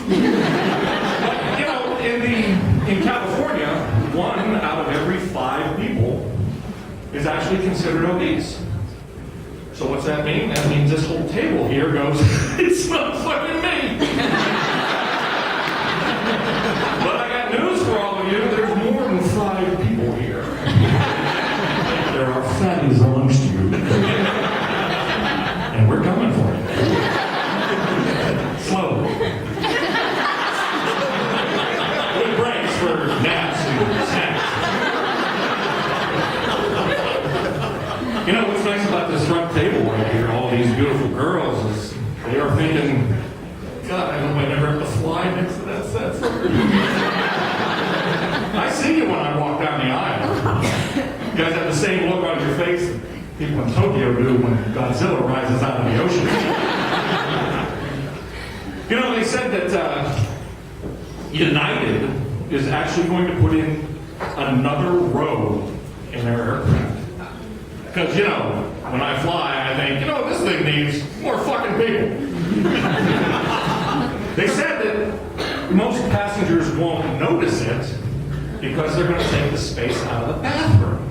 But, in California, 1 out of every 5 people is actually considered obese. So what's that mean? That means this whole table here goes, it's not fucking me. But I got news for all of you, there's more than 5 people here. There are fatties amongst you. And we're coming for you. Slowly. With breaks for naps and snacks. What's nice about this front table right here, all these beautiful girls, is they are thinking, God, I hope I never have to fly next to that set. I see you when I walk down the aisle. You guys have the same look on your face that people in Tokyo do when Godzilla rises out of the ocean. They said that United is actually going to put in another row in their aircraft. Because, when I fly, I think, this thing needs more fucking people. They said that most passengers won't notice it because they're going to take the space out of the bathroom.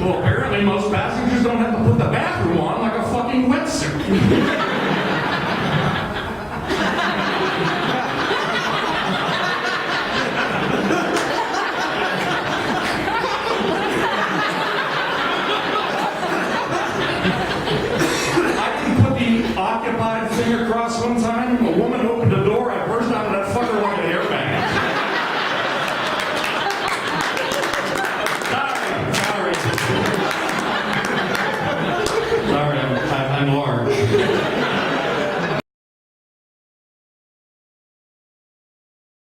Well, apparently most passengers don't have to put the bathroom on like a fucking wetsuit. Occupied finger cross one time, a woman opened a